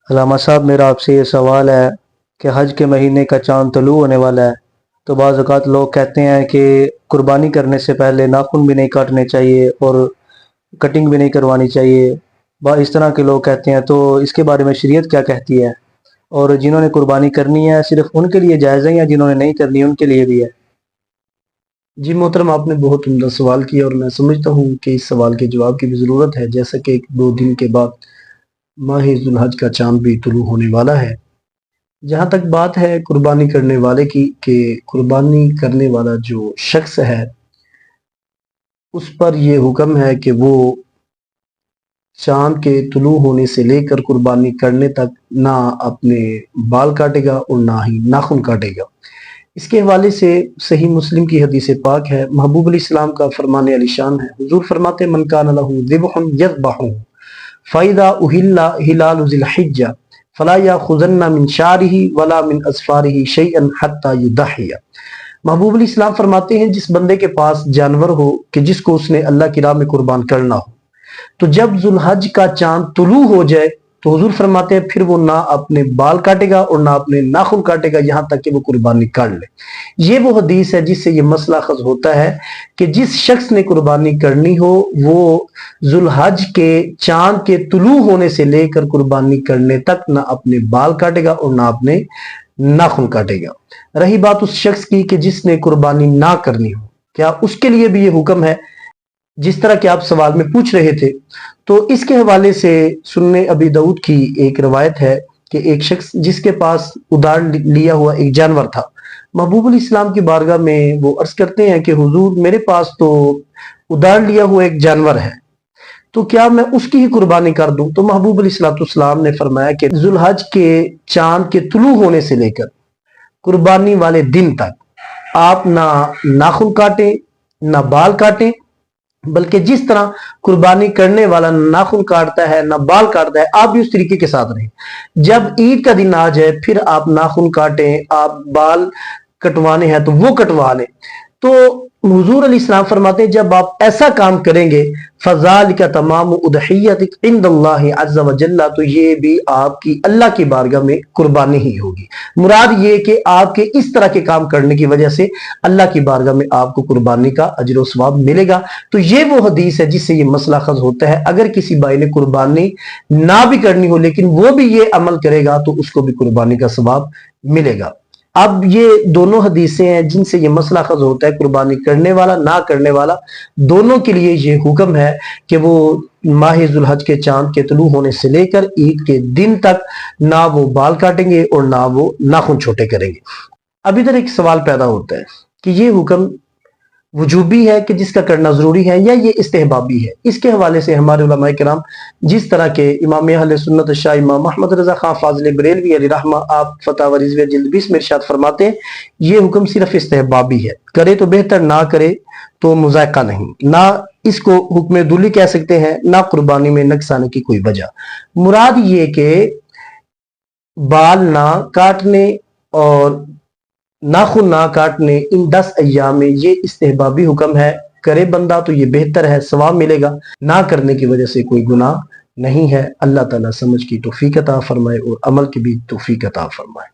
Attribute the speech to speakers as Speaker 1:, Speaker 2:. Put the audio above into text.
Speaker 1: علامہ صاحب، میرا آپ سے یہ سوال ہے کہ حج کے مہینے کا چاند طلوع ہونے والا ہے، تو بعض اوقات لوگ کہتے ہیں کہ قربانی کرنے سے پہلے ناخن بھی نہیں کاٹنے چاہیے اور کٹنگ بھی نہیں کروانی چاہیے، اس طرح کے لوگ کہتے ہیں، تو اس کے بارے میں شریعت کیا کہتی ہے؟ اور جنہوں نے قربانی کرنی ہے صرف ان کے لیے جائز ہے یا جنہوں نے نہیں کرنی ان کے لیے بھی ہے؟
Speaker 2: جی محترم، آپ نے بہت عمدہ سوال کیا اور میں سمجھتا ہوں کہ اس سوال کے جواب کی بھی ضرورت ہے، جیسا کہ 2 دن کے بعد ماہ ذو الحج کا چاند بھی طلوع ہونے والا ہے۔ جہاں تک بات ہے قربانی کرنے والے کی کہ قربانی کرنے والا جو شخص ہے اس پر یہ حکم ہے کہ وہ چاند کے طلوع ہونے سے لے کر قربانی کرنے تک نہ اپنے بال کاٹے گا اور نہ ہی ناخن کاٹے گا۔ اس کے حوالے سے صحیح مسلم کی حدیث پاک ہے، محبوب علیہ السلام کا فرمان علی شان ہے، حضور فرماتے من کان لہ ذبح یذبح فاذا احل ہلال ذی الحجہ فلا یاخذن من شعرہ ولا من اظفارہ شیئا حتی یضحی۔ محبوب علیہ السلام فرماتے ہیں جس بندے کے پاس جانور ہو کہ جس کو اس نے اللہ کی راہ میں قربان کرنا ہو، تو جب ذو الحج کا چاند طلوع ہو جائے تو حضور فرماتے ہیں پھر وہ نہ اپنے بال کاٹے گا اور نہ اپنے ناخن کاٹے گا یہاں تک کہ وہ قربانی کر لے۔ یہ وہ حدیث ہے جس سے یہ مسئلہ اخذ ہوتا ہے کہ جس شخص نے قربانی کرنی ہو وہ ذو الحج کے چاند کے طلوع ہونے سے لے کر قربانی کرنے تک نہ اپنے بال کاٹے گا اور نہ اپنے ناخن کاٹے گا۔ رہی بات اس شخص کی کہ جس نے قربانی نہ کرنی ہو، کیا اس کے لیے بھی یہ حکم ہے جس طرح کہ آپ سوال میں پوچھ رہے تھے؟ تو اس کے حوالے سے سنن ابی داؤد کی ایک روایت ہے کہ ایک شخص جس کے پاس ادار لیا ہوا ایک جانور تھا، محبوب علیہ السلام کی بارگاہ میں وہ عرض کرتے ہیں کہ حضور میرے پاس تو ادار لیا ہوا ایک جانور ہے، تو کیا میں اس کی ہی قربانی کر دوں؟ تو محبوب علیہ السلام نے فرمایا کہ ذو الحج کے چاند کے طلوع ہونے سے لے کر قربانی والے دن تک آپ نہ ناخن کاٹیں نہ بال کاٹیں، بلکہ جس طرح قربانی کرنے والا نہ ناخن کاٹتا ہے نہ بال کاٹتا ہے آپ بھی اس طریقے کے ساتھ رہیں۔ جب عید کا دن آ جائے پھر آپ ناخن کاٹیں، آپ بال کٹوانے ہیں تو وہ کٹوا لیں۔ تو حضور علیہ السلام فرماتے ہیں جب آپ ایسا کام کریں گے فَذَلِكَ تَمَامُ أُضْحِيَّتِكَ عِنْدَ اللَّهِ عَزَّ وَجَلَّ، تو یہ بھی آپ کی اللہ کی بارگاہ میں قربانی ہی ہوگی۔ مراد یہ کہ آپ کے اس طرح کے کام کرنے کی وجہ سے اللہ کی بارگاہ میں آپ کو قربانی کا اجر و ثواب ملے گا۔ تو یہ وہ حدیث ہے جس سے یہ مسئلہ اخذ ہوتا ہے، اگر کسی بھائی نے قربانی نہ بھی کرنی ہو لیکن وہ بھی یہ عمل کرے گا تو اس کو بھی قربانی کا ثواب ملے گا۔ اب یہ دونوں حدیثیں ہیں جن سے یہ مسئلہ اخذ ہوتا ہے، قربانی کرنے والا نہ کرنے والا دونوں کے لیے یہ حکم ہے کہ وہ ماہ ذو الحج کے چاند کے طلوع ہونے سے لے کر عید کے دن تک نہ وہ بال کاٹیں گے اور نہ وہ ناخن چھوٹے کریں گے۔ اب ادھر ایک سوال پیدا ہوتا ہے کہ یہ حکم وجوبی ہے کہ جس کا کرنا ضروری ہے یا یہ استحبابی ہے؟ اس کے حوالے سے ہمارے علماء کرام جس طرح کے امام اہل سنت شاہ امام محمد رضا خان فاضل بریلوی علیہ رحمہ آپ فتاوی رضویہ جلد 20 میں ارشاد فرماتے ہیں یہ حکم صرف استحبابی ہے، کرے تو بہتر، نہ کرے تو مذائقہ نہیں، نہ اس کو حکم دلی کہہ سکتے ہیں، نہ قربانی میں نقص آنے کی کوئی وجہ۔ مراد یہ کہ بال نہ کاٹنے اور ناخن نہ کاٹنے ان 10 ایام میں یہ استحبابی حکم ہے، کرے بندہ تو یہ بہتر ہے، ثواب ملے گا، نہ کرنے کی وجہ سے کوئی گناہ نہیں ہے۔ اللہ تعالیٰ سمجھ کی توفیق عطا فرمائے اور عمل کی بھی توفیق عطا فرمائے۔